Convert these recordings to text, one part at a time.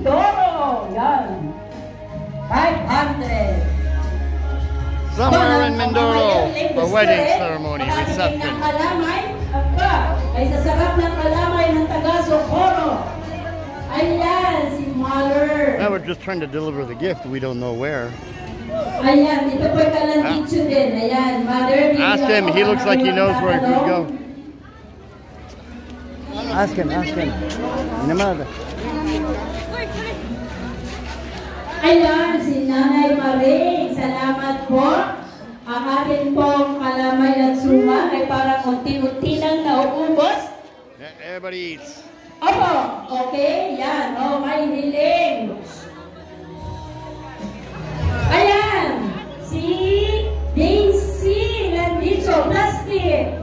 Mindoro. Yan. 500. Somewhere in Mindoro, a wedding ceremony, reception. Kalamay, ay sasarap ng kalamay ng taga Socorro. Ayan, si Mother. Now we're just trying to deliver the gift. We don't know where. Ayan, ito po'y kalanditso din. Ayan, Mother. Ask him. He looks like he knows where it would go. Ask him. Ask him. Mother. Ayan, si Nanay Maring. Salamat po. Ang atin pong kalamay at suma ay parang unti-unti nang nauubos. Everybody eats. Opo, okay. Yan, may hiling. Ayan, si Daisy Landicho, plastic.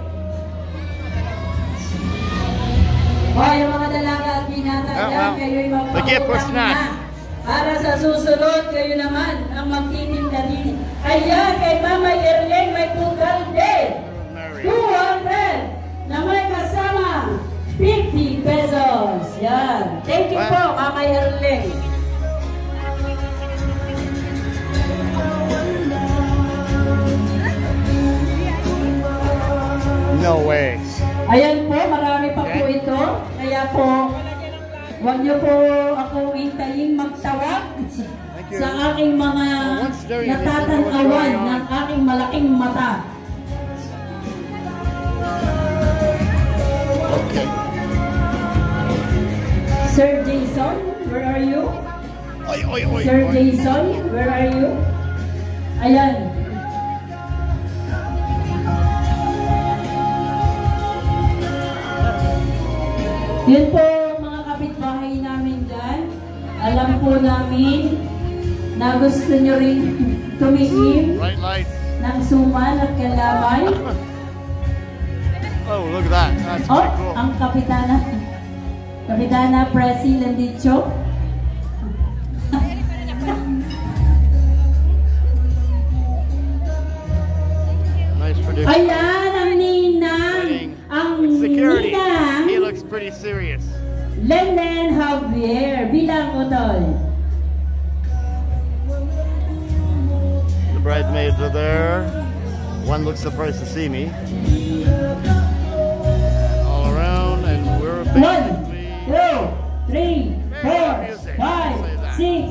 Yung mga dalaga at binata dyan, kayo'y magpakulang na. Para sa susunod, kayo naman ang magtitinda din. Ayan, kay Mama Erleng may pugal din. 200 na may kasama 50 pesos. Yan. Thank you po, Mama Erleng. No way. Ayan po, marami pa po ito. Kaya po, huwag niyo po akong hintayin magtawag sa aking mga natatanawan ng aking malaking mata. Okay. Sir Jason, where are you? Sir Jason, where are you? Ayan. Yun po mga kapitbahay namin dyan. Alam po namin na gusto nyo rin tumiim ng suman at kalamay. Oh, look at that. That's pretty cool. Ang Kapitana Presi Landicho. Nice tradition. Ayan, ang ninang. Ang security. ninang. He looks pretty serious. Lenen Javier. Bilang utol. The bridesmaids are there. One looks surprised to see me. All around, and we're basically 1, 2, 3, 4, 5, 6,